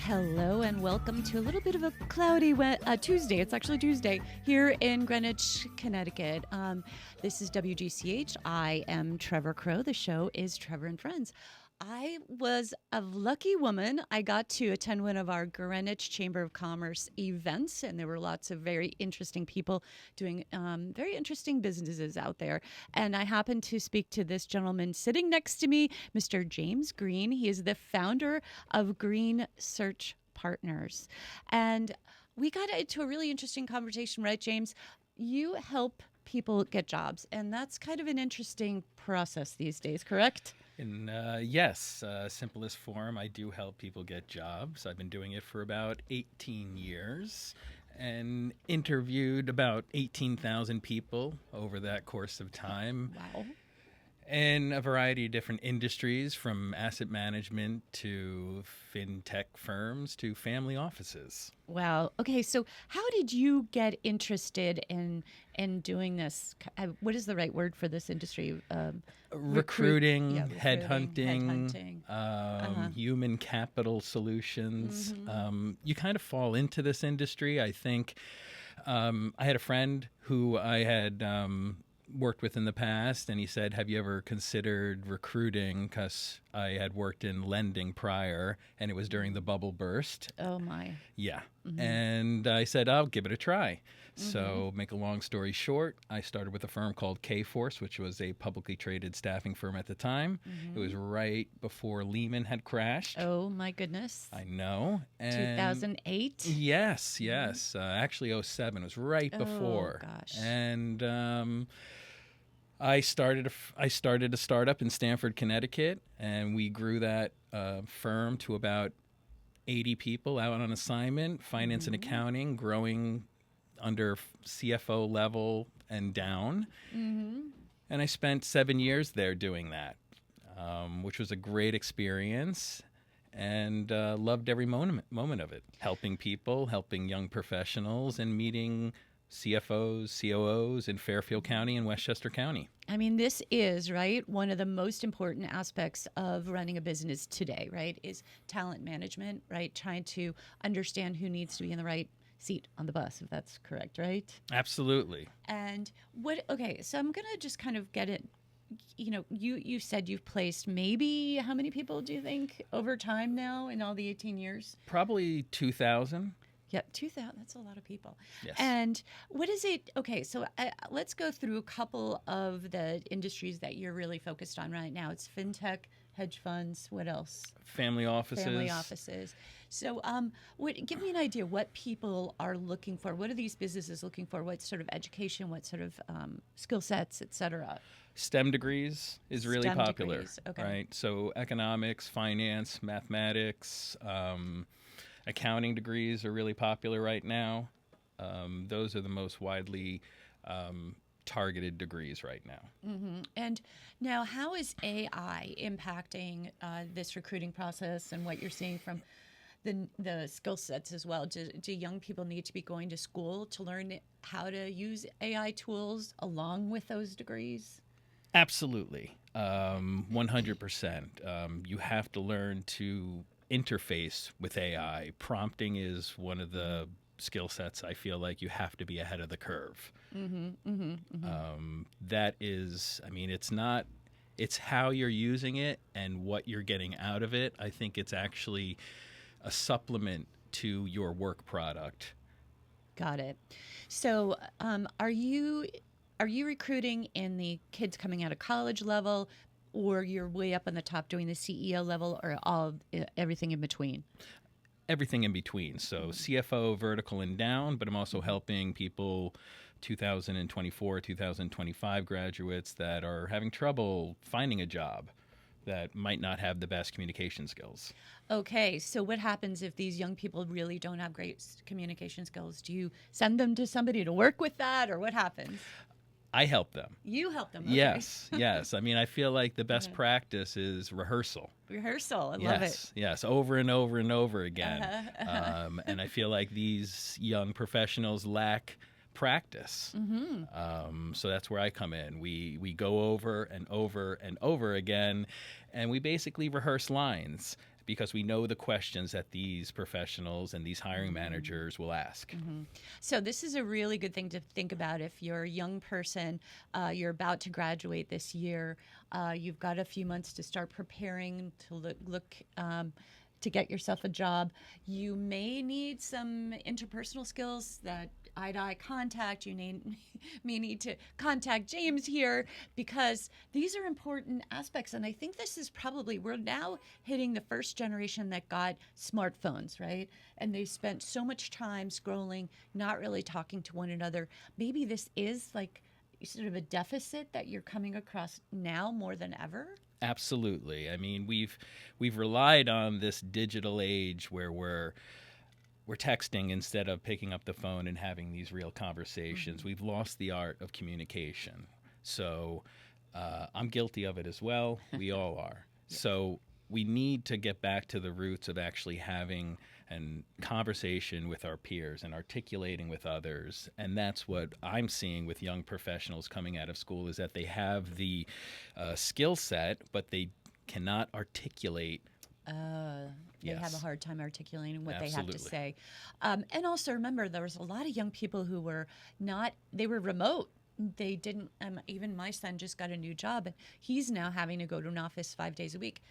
Hello and welcome to a little bit of a cloudy Tuesday. It's actually Tuesday here in Greenwich, Connecticut. This is WGCH. I am Trevor Crow. The show is Trevor and Friends. I was a lucky woman. I got to attend one of our Greenwich Chamber of Commerce events, and there were lots of very interesting people doing very interesting businesses out there. And I happened to speak to this gentleman sitting next to me, Mr. James Green. He is the founder of Green Search Partners. And we got into a really interesting conversation, right, James? You help people get jobs, and that's kind of an interesting process these days, correct? Yes, simplest form, I do help people get jobs. I've been doing it for about 18 years and interviewed about 18,000 people over that course of time. Wow. In a variety of different industries, from asset management to fintech firms to family offices. Wow. Okay, so how did you get interested in doing this? What is the right word for this industry? Recruiting, headhunting, human capital solutions. You kind of fall into this industry. I think I had a friend who I had worked with in the past, and he said, have you ever considered recruiting? Because I had worked in lending prior, and it was during the bubble burst. Oh, my. Yeah. And I said, I'll give it a try. So make a long story short, I started with a firm called Kforce, which was a publicly traded staffing firm at the time. It was right before Lehman had crashed. Oh, my goodness. I know. And 2008? Yes. Actually, '07 was right before. Oh, gosh. And I started a startup in Stamford, Connecticut, and we grew that firm to about 80 people out on assignment, finance and accounting, growing under CFO level and down. And I spent 7 years there doing that, which was a great experience, and loved every moment of it, helping people, helping young professionals, and meeting CFOs, COOs in Fairfield County and Westchester County. I mean, this is, right, one of the most important aspects of running a business today, right, is talent management, right, trying to understand who needs to be in the right seat on the bus, if that's correct, right? Absolutely. And so I'm going to just kind of get it. You said you've placed maybe how many people do you think over time now in all the 18 years? Probably 2,000. Yeah, 2,000. That's a lot of people. Yes. And what is it? Okay, so let's go through a couple of the industries that you're really focused on right now. It's fintech, hedge funds. What else? Family offices. So, give me an idea what people are looking for. What are these businesses looking for? What sort of education? What sort of skill sets, et cetera? STEM degrees is really STEM popular, degrees, okay. right? So economics, finance, mathematics, accounting degrees are really popular right now. Those are the most widely targeted degrees right now. And now, how is AI impacting this recruiting process and what you're seeing from the skill sets as well? Do young people need to be going to school to learn how to use AI tools along with those degrees? Absolutely. 100%. You have to learn to interface with AI. Prompting is one of the skill sets I feel like you have to be ahead of the curve. That is, I mean, it's how you're using it and what you're getting out of it. I think it's actually a supplement to your work product. Got it. So, are you recruiting in the kids coming out of college level, or you're way up on the top doing the CEO level, or everything in between? Everything in between. So CFO, vertical and down, but I'm also helping people 2024, 2025 graduates that are having trouble finding a job, that might not have the best communication skills. Okay, so what happens if these young people really don't have great communication skills? Do you send them to somebody to work with that, or what happens? I help them. You help them. Okay. Yes. I mean, I feel like the best practice is rehearsal. Rehearsal. I love it. Yes, over and over and over again. And I feel like these young professionals lack practice. So that's where I come in. We go over and over and over again, and we basically rehearse lines. because we know the questions that these professionals and these hiring managers will ask. So this is a really good thing to think about if you're a young person, you're about to graduate this year, you've got a few months to start preparing to look to get yourself a job. You may need some interpersonal skills, that eye-to-eye contact. You may need to contact James here, because these are important aspects. And I think this is probably, we're now hitting the first generation that got smartphones, right? And they spent so much time scrolling, not really talking to one another. Maybe this is like sort of a deficit that you're coming across now more than ever. Absolutely. I mean, we've relied on this digital age where we're texting instead of picking up the phone and having these real conversations. We've lost the art of communication. So I'm guilty of it as well. We all are. So we need to get back to the roots of actually having a conversation with our peers and articulating with others. And that's what I'm seeing with young professionals coming out of school, is that they have the skill set, but they cannot articulate. They have a hard time articulating what they have to Absolutely. say. And also remember, there was a lot of young people who were they were remote. They didn't, even my son just got a new job, and he's now having to go to an office 5 days a week.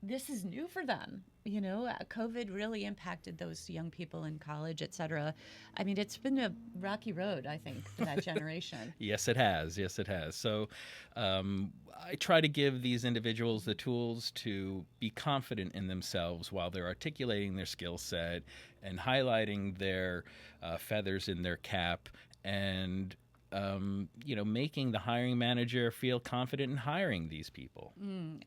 This is new for them. You know, COVID really impacted those young people in college, et cetera. I mean, it's been a rocky road, I think, for that generation. Yes, it has. Yes, it has. So I try to give these individuals the tools to be confident in themselves while they're articulating their skill set and highlighting their feathers in their cap, and making the hiring manager feel confident in hiring these people.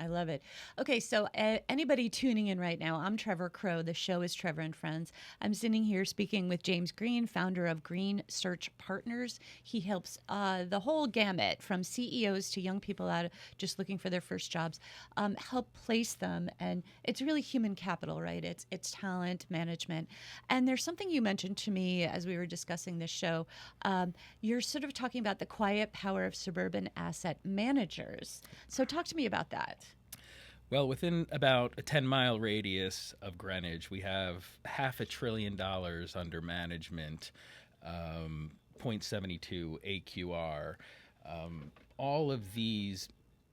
I love it. Okay, so anybody tuning in right now, I'm Trevor Crow. The show is Trevor and Friends. I'm sitting here speaking with James Green, founder of Green Search Partners. He helps the whole gamut, from CEOs to young people out just looking for their first jobs, help place them. And it's really human capital, right? It's talent management. And there's something you mentioned to me as we were discussing this show. You're sort of talking about the quiet power of suburban asset managers. So talk to me about that. Well, within about a 10-mile radius of Greenwich, we have $500 billion under management, 0.72 AQR. All of these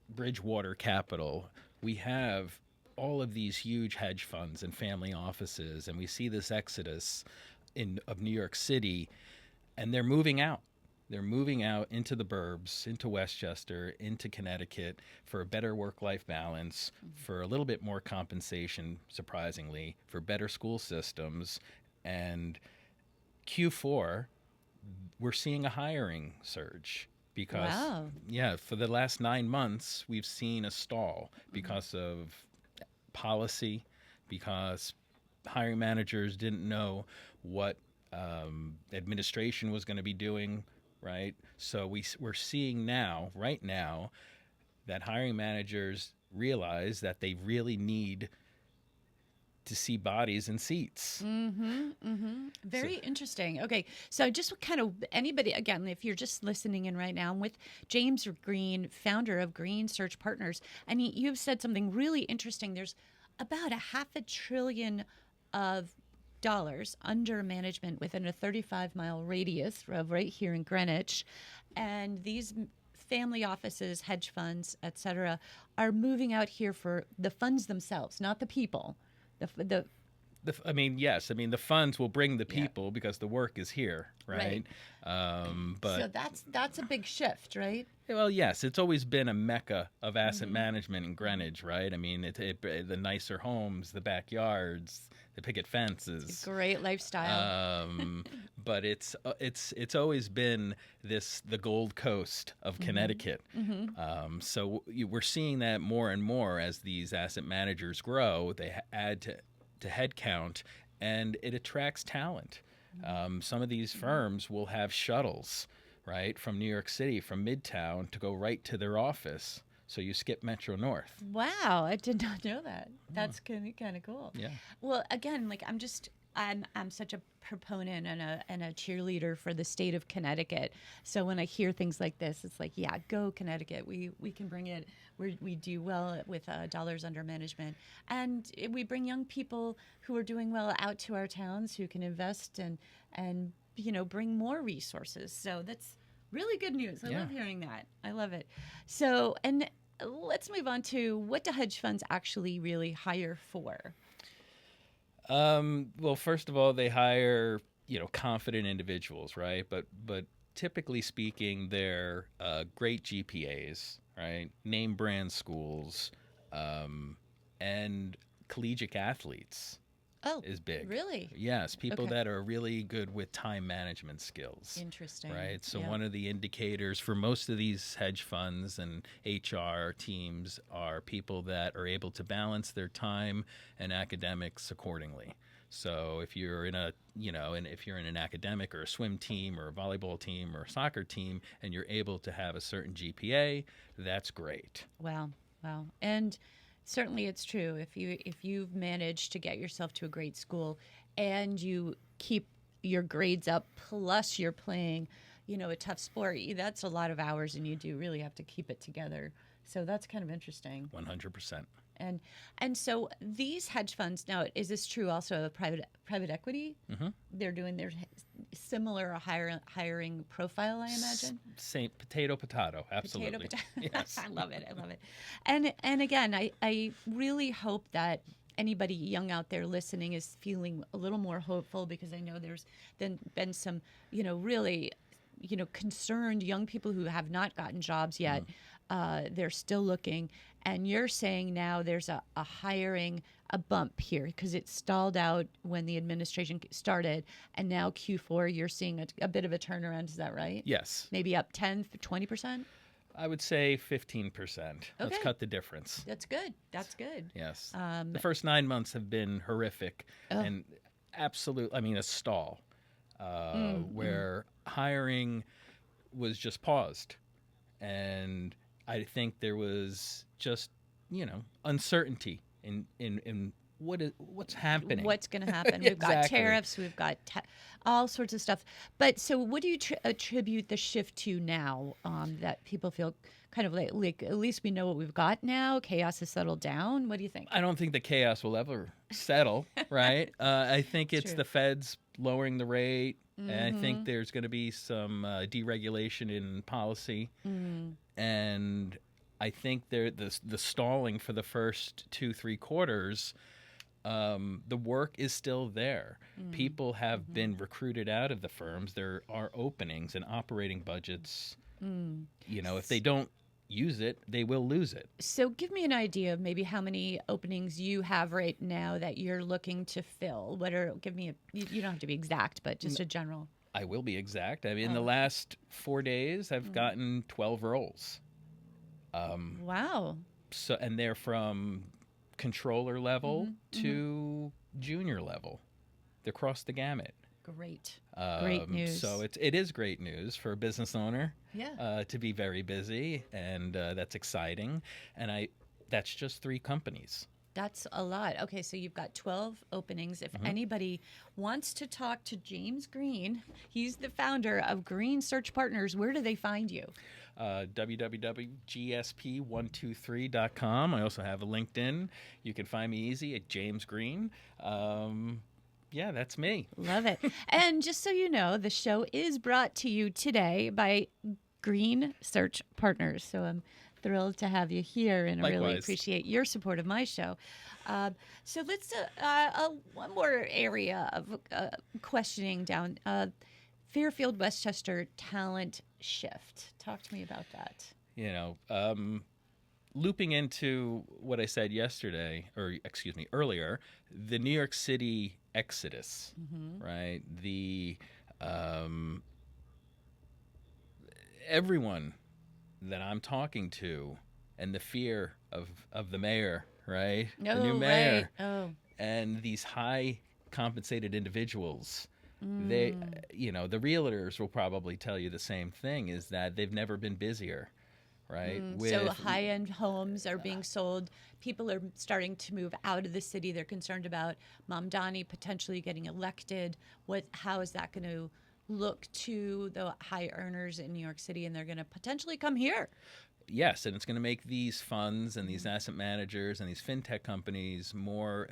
Bridgewater Capital, we have all of these huge hedge funds and family offices, and we see this exodus of New York City, and they're moving out. They're moving out into the burbs, into Westchester, into Connecticut, for a better work-life balance, for a little bit more compensation, surprisingly, for better school systems. And Q4, we're seeing a hiring surge because, for the last 9 months, we've seen a stall because of policy, because hiring managers didn't know what administration was going to be doing. Right. So we're seeing right now, that hiring managers realize that they really need to see bodies in seats. Very interesting. Okay. So just kind of anybody, again, if you're just listening in right now, I'm with James Green, founder of Green Search Partners. And you've said something really interesting. There's about $500 billion of dollars under management within a 35-mile radius of right here in Greenwich. And these family offices, hedge funds, et cetera, are moving out here for the funds themselves, not the people. The funds will bring the people because the work is here, right? But so that's a big shift, right? Well, yes, it's always been a mecca of asset management in Greenwich, right? I mean, the nicer homes, the backyards, the picket fences. Great lifestyle. But it's always been the Gold Coast of Connecticut. So we're seeing that more and more as these asset managers grow. They add to headcount, and it attracts talent. Some of these firms will have shuttles, right, from New York City, from Midtown, to go right to their office. So you skip Metro North. Wow, I did not know that. That's kind of cool. Yeah. Well, again, I'm just I'm such a proponent and a cheerleader for the state of Connecticut. So when I hear things like this, it's like, yeah, go Connecticut. We can bring it. We do well with dollars under management, and we bring young people who are doing well out to our towns who can invest and bring more resources. So that's really good news. I love hearing that. I love it. So and let's move on to what do hedge funds actually really hire for? Well, first of all, they hire confident individuals, right? But typically speaking, they're great GPAs, right? Name brand schools, and collegiate athletes. Oh, is big. Really? Yes, people Okay. that are really good with time management skills. Interesting. Right. So Yeah. one of the indicators for most of these hedge funds and HR teams are people that are able to balance their time and academics accordingly. So if you're in and if you're in an academic or a swim team or a volleyball team or a soccer team and you're able to have a certain GPA, that's great. Wow. Wow. And certainly it's true. If you've managed to get yourself to a great school and you keep your grades up plus you're playing, a tough sport, that's a lot of hours and you do really have to keep it together. So that's kind of interesting. 100%. And so these hedge funds now, is this true also of private equity? Mm-hmm. They're doing their similar hiring profile, I imagine. Same potato, absolutely. Potato. Yes. I love it. And again, I really hope that anybody young out there listening is feeling a little more hopeful, because I know there's been some, really, concerned young people who have not gotten jobs yet. They're still looking. And you're saying now there's a bump here because it stalled out when the administration started. And now Q4, you're seeing a bit of a turnaround. Is that right? Yes. Maybe up 10, 20%? I would say 15%. Let's Okay. cut the difference. That's good. That's good. Yes. The first 9 months have been horrific and absolute. I mean, a stall where hiring was just paused, and I think there was just uncertainty in what's happening. What's going to happen? We've got Exactly. tariffs. We've got all sorts of stuff. But so, what do you attribute the shift to now? That people feel kind of like at least we know what we've got now. Chaos has settled down. What do you think? I don't think the chaos will ever settle, right? I think it's true. the Feds lowering the rate, and I think there's going to be some deregulation in policy, and I think the stalling for the first 2-3 quarters. The work is still there. People have been recruited out of the firms. There are openings and operating budgets. If they don't use it, they will lose it. So give me an idea of maybe how many openings you have right now that you're looking to fill. You don't have to be exact, but just a general. I will be exact. I mean, in the last 4 days, I've gotten 12 roles. Wow. So, and they're from controller level to junior level. They cross the gamut. Great. Great news. So it is great news for a business owner. Yeah. To be very busy, and that's exciting. And that's just 3 companies. That's a lot. Okay, so you've got 12 openings. If anybody wants to talk to James Green, he's the founder of Green Search Partners. Where do they find you? www.gsp123.com. I also have a LinkedIn. You can find me easy at James Green. Yeah, that's me. Love it. And just so you know, the show is brought to you today by Green Search Partners. So I'm thrilled to have you here, and I really Likewise. appreciate your support of my show. So let's one more area of questioning down Fairfield Westchester talent shift. Talk to me about that. Looping into what I said earlier, the New York City exodus, right? Everyone that I'm talking to, and the fear of the mayor, right? The new mayor. Right. Oh. And these high compensated individuals, the realtors will probably tell you the same thing, is that they've never been busier, right? So high-end homes are being sold. People are starting to move out of the city. They're concerned about Mamdani potentially getting elected. How is that going to look to the high earners in New York City? And they're going to potentially come here. Yes, and it's going to make these funds and these asset managers and these fintech companies more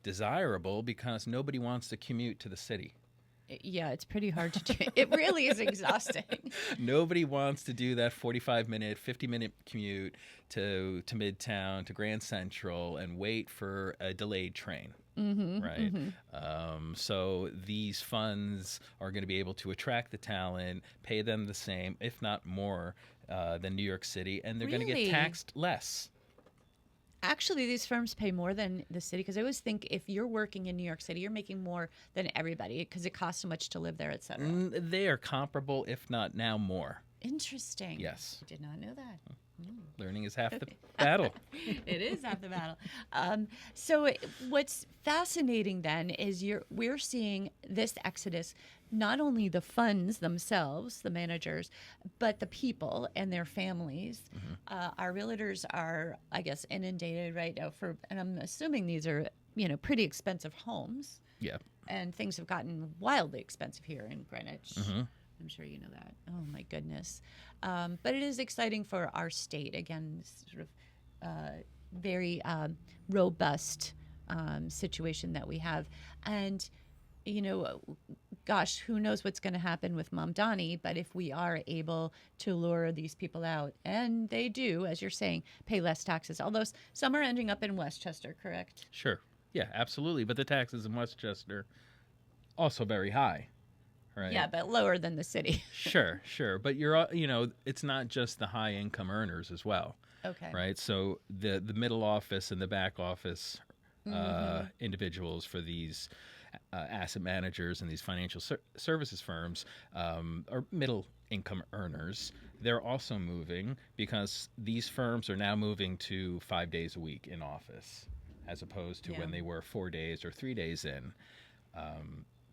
desirable because nobody wants to commute to the city. Yeah, it's pretty hard to do. It really is exhausting. Nobody wants to do that 45-minute, 50-minute commute to Midtown, to Grand Central, and wait for a delayed train. Right. So these funds are going to be able to attract the talent, pay them the same, if not more, than New York City, and they're going to get taxed less. Actually, these firms pay more than the city because I always think if you're working in New York City, you're making more than everybody because it costs so much to live there, et cetera. They are comparable, if not now more. Interesting. Yes. I did not know that. Learning is half the battle. It is half the battle. So what's fascinating then is we're seeing this exodus, not only the funds themselves, the managers, but the people and their families. Our realtors are, I guess, inundated right now and I'm assuming these are, pretty expensive homes. Yeah. And things have gotten wildly expensive here in Greenwich. I'm sure you know that. Oh, my goodness. But it is exciting for our state. Again, sort of very robust situation that we have. And, gosh, who knows what's going to happen with Mamdani. But if we are able to lure these people out, and they do, as you're saying, pay less taxes, although some are ending up in Westchester, correct? Sure. Yeah, absolutely. But the taxes in Westchester also very high. Right. Yeah, but lower than the city. Sure. But it's not just the high income earners as well. Okay. Right. So the middle office and the back office individuals for these asset managers and these financial services firms are middle income earners. They're also moving because these firms are now moving to 5 days a week in office as opposed to when they were 4 days or 3 days in.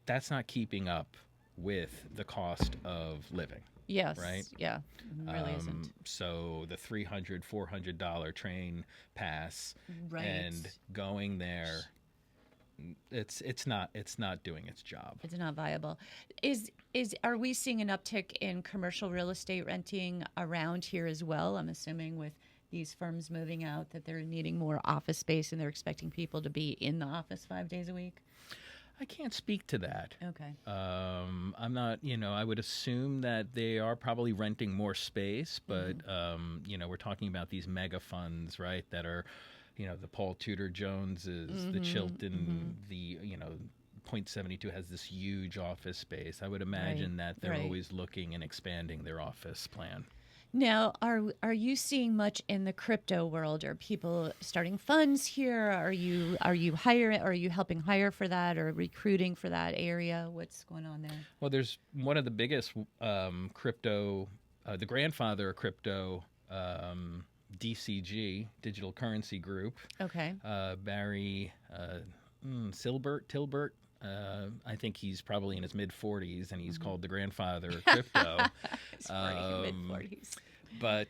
That's not keeping up with the cost of living. Yes. Right? Yeah. It really isn't. So the $300, $400 train pass Right. and going there, it's not doing its job. It's not viable. Are we seeing an uptick in commercial real estate renting around here as well? I'm assuming with these firms moving out that they're needing more office space and they're expecting people to be in the office 5 days a week. I can't speak to that. Okay. I'm not, I would assume that they are probably renting more space, but, we're talking about these mega funds, right, that are, the Paul Tudor Joneses, the Chilton, the, Point 72 has this huge office space. I would imagine that they're always looking and expanding their office plan. Now, are you seeing much in the crypto world? Are people starting funds here? Are you hiring? Are you helping hire for that or recruiting for that area? What's going on there? Well, there's one of the biggest crypto, the grandfather of crypto, DCG, Digital Currency Group. Okay. Barry Tilbert. I think he's probably in his mid-40s, and he's called the grandfather of crypto. Mid-40s. But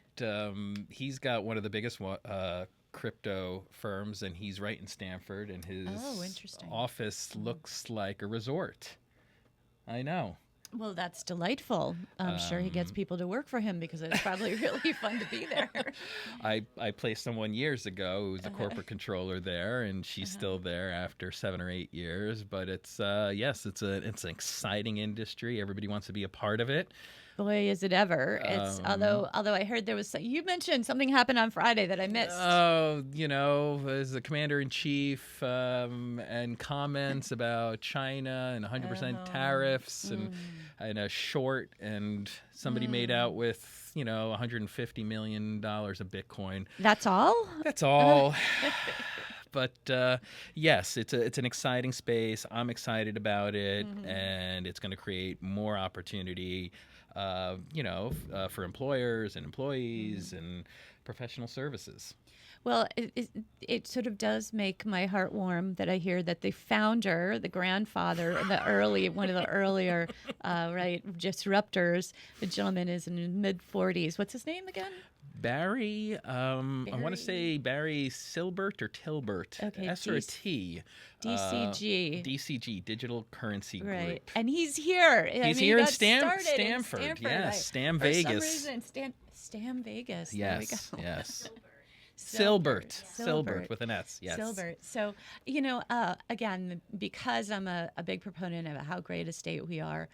he's got one of the biggest crypto firms, and he's right in Stamford, and his office looks like a resort. I know. Well, that's delightful. I'm sure he gets people to work for him because it's probably really fun to be there. I placed someone years ago who was the corporate controller there, and she's still there after 7 or 8 years. But it's it's an exciting industry. Everybody wants to be a part of it. Boy, is it ever! It's although I heard there was you mentioned something happened on Friday that I missed. Oh, as the commander-in-chief and comments about China and 100% tariffs and a short, and somebody made out with $150 million of Bitcoin. That's all. That's all. But yes, it's an exciting space. I'm excited about it, and it's going to create more opportunity. For employers and employees, and professional services. Well, it sort of does make my heart warm that I hear that the founder, the grandfather, one of the earlier, right, disruptors, the gentleman is in his mid-40s. What's his name again? Barry, I want to say Barry Silbert or Tilbert. Okay, S or a T. DCG. DCG, Digital Currency Right. Group. And he's here. He's here in Stanford. Yes, Stam For Vegas. some reason, Stam Vegas. Yes, there we go. yes. Silbert. Silbert with an S. Yes. Silbert. So, again, because I'm a big proponent of how great a state we are,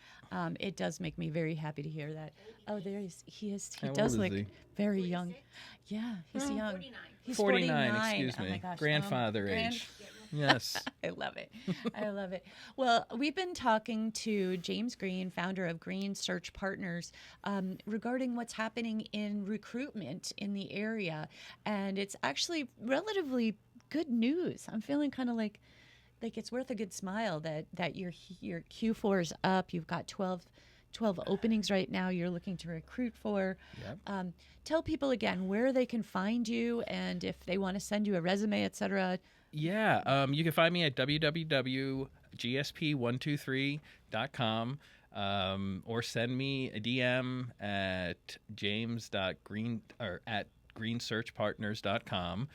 it does make me very happy to hear that. Oh, he is. He How does old is look he? very young. Yeah, he's young. 49. He's 49, 49. excuse Oh me. my gosh. Grandfather age. Yes. I love it. I love it. Well, we've been talking to James Green, founder of Green Search Partners, regarding what's happening in recruitment in the area. And it's actually relatively good news. I'm feeling kind of like it's worth a good smile that your Q4 is up. You've got 12 openings right now you're looking to recruit for. Yep. Tell people again where they can find you and if they want to send you a resume, et cetera. Yeah, you can find me at www.gsp123.com or send me a DM at james.green or at greensearchpartners.com,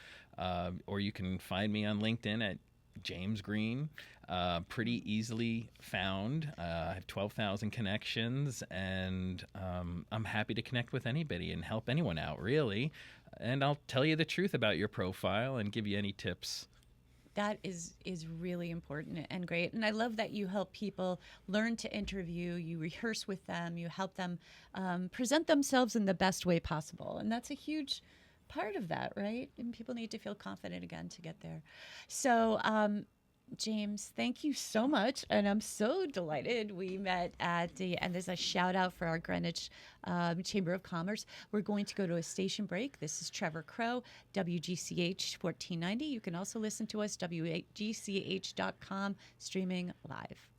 or you can find me on LinkedIn at James Green. Pretty easily found. I have 12,000 connections, and I'm happy to connect with anybody and help anyone out, really. And I'll tell you the truth about your profile and give you any tips. That is really important and great. And I love that you help people learn to interview, you rehearse with them, you help them present themselves in the best way possible. And that's a huge part of that, right? And people need to feel confident again to get there. So, James, thank you so much. And I'm so delighted we met at and there's a shout out for our Greenwich Chamber of Commerce. We're going to go to a station break. This is Trevor Crow, WGCH 1490. You can also listen to us, WGCH.com, streaming live.